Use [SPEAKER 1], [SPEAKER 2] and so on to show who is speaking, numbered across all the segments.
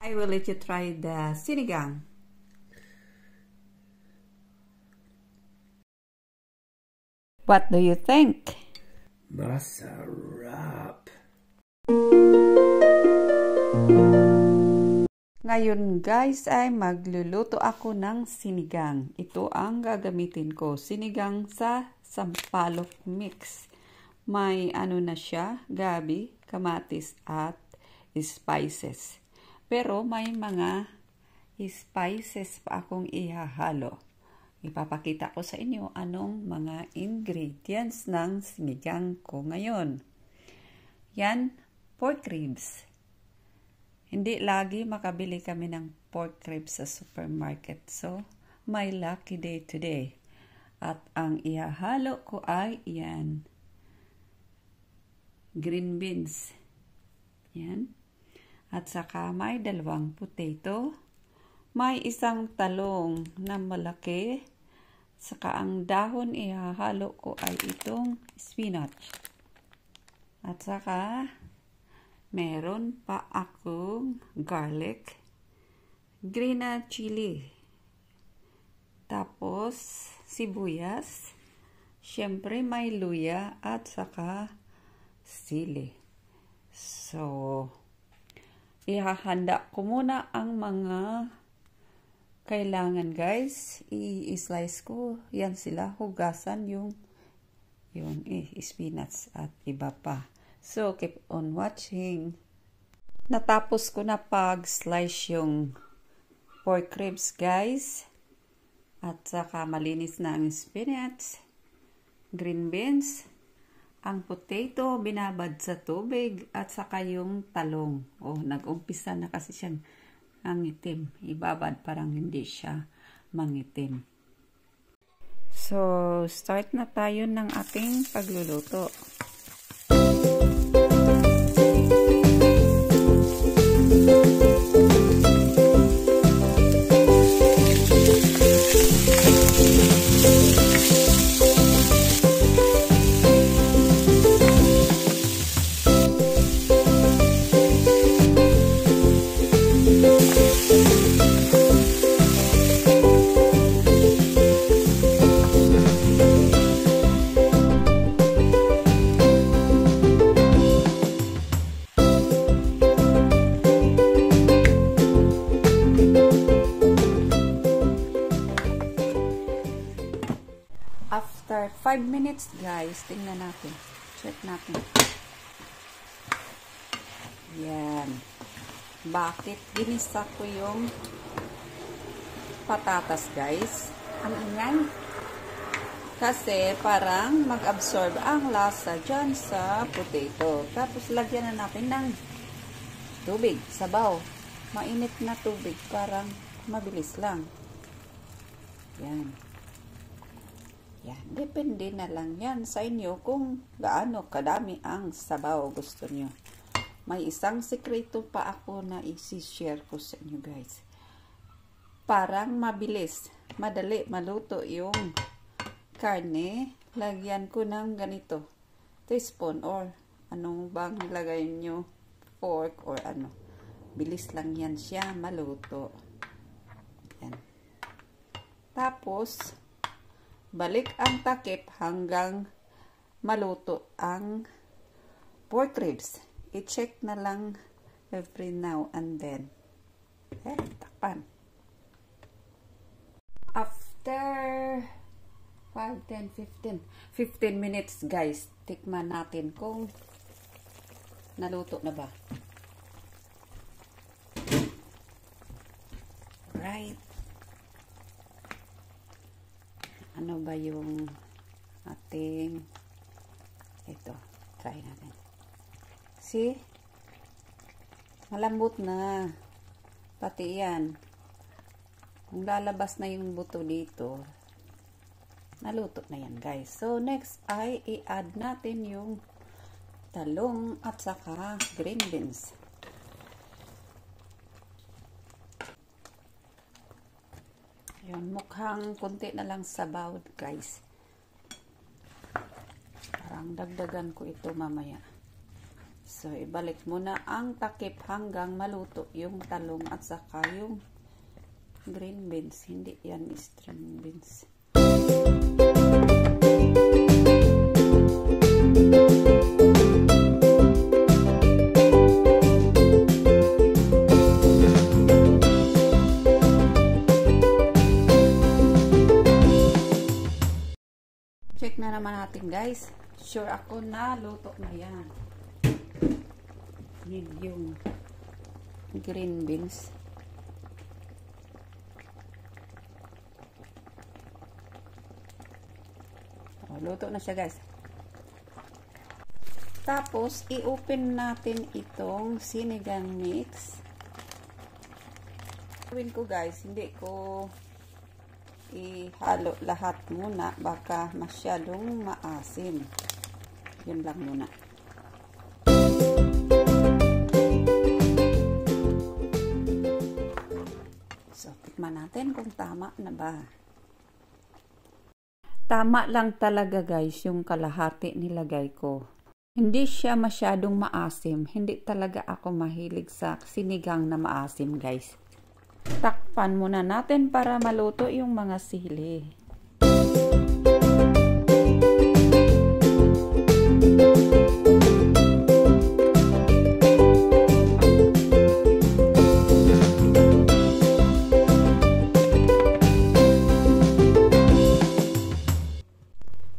[SPEAKER 1] I will let you try the sinigang. What do you think?
[SPEAKER 2] Masarap.
[SPEAKER 1] Ngayon guys ay magluluto ako ng sinigang. Ito ang gagamitin ko. Sinigang sa sampalok mix. May ano na siya, gabi, kamatis at spices. Pero may mga spices pa akong ihahalo. Ipapakita ko sa inyo anong mga ingredients ng sinigang ko ngayon. Yan, pork ribs. Hindi lagi makabili kami ng pork ribs sa supermarket. So, my lucky day today. At ang ihahalo ko ay yan. Green beans. Yan. At saka may 2 potato. May 1 talong na malaki. Saka ang dahon ihahalo ko ay itong spinach. At saka meron pa akong garlic, green na chili, tapos sibuyas, syempre may luya at saka sili. So, ihahanda ko muna ang mga kailangan guys. I-slice ko. Yan sila. Hugasan yung spinach at iba pa. So, keep on watching. Natapos ko na pag-slice yung pork ribs, guys. At saka malinis na ang spinach, green beans, ang potato, binabad sa tubig, at saka yung talong. Oh, nag-umpisa na kasi siyang mangitim. Ibabad parang hindi siya mangitim. So, start na tayo ng ating pagluluto. After 5 minutes, guys, tingnan natin. Check natin. Yan. Bakit ginisa ko yung patatas, guys? Ang ingay. Kasi parang mag-absorb ang lasa dyan sa potato. Tapos lagyan na natin ng tubig, sabaw. Mainit na tubig, parang mabilis lang. Yan. Yan, depende na lang yan sa inyo kung gaano kadami ang sabaw gusto nyo. May isang sekreto pa ako na isi-share ko sa inyo guys. Parang mabilis, madali maluto yung karne. Lagyan ko ng ganito, teaspoon or anong bang lagay nyo, fork or ano. Bilis lang yan siya maluto. Yan. Tapos, balik ang takip hanggang maluto ang pork ribs. I-check na lang every now and then. Takpan. After 5, 10, 15 minutes guys, tikman natin kung naluto na ba. Right. Ano ba yung ating ito, try natin. See? Malambot na. Pati yan. Kung lalabas na yung buto dito, naluto na yan guys. So next ay i-add natin yung talong at saka green beans. Yun, mukhang konti na lang sabaw guys. Parang dagdagan ko ito mamaya. So, ibalik muna ang takip hanggang maluto yung talong at saka yung green beans. Hindi yan string beans. Check na naman natin guys. Sure ako na luto na yan. Yan yung green beans. Oh, luto na siya guys. Tapos, i-open natin itong sinigang mix. Gawin ko guys, hindi ko ihalo lahat muna, baka masyadong maasim. Yun lang muna. So, tikman natin kung tama na ba. Tama lang talaga guys yung kalahati nilagay ko. Hindi siya masyadong maasim. Hindi talaga ako mahilig sa sinigang na maasim guys. Takpan muna natin para maluto yung mga sili.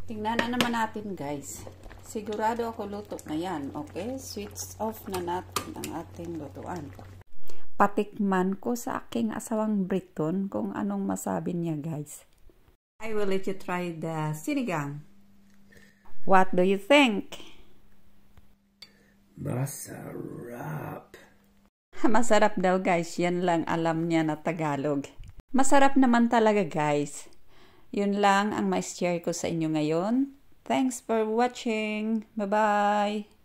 [SPEAKER 1] Tingnan na naman natin guys. Sigurado ako luto na yan. Okay? Switch off na natin ang ating lutuan. Patikman ko sa aking asawang Briton kung anong masabi niya guys. I will let you try the sinigang. What do you think?
[SPEAKER 2] Masarap.
[SPEAKER 1] Masarap daw guys. Yan lang alam niya na Tagalog. Masarap naman talaga guys. Yun lang ang ma-share ko sa inyo ngayon. Thanks for watching. Bye-bye.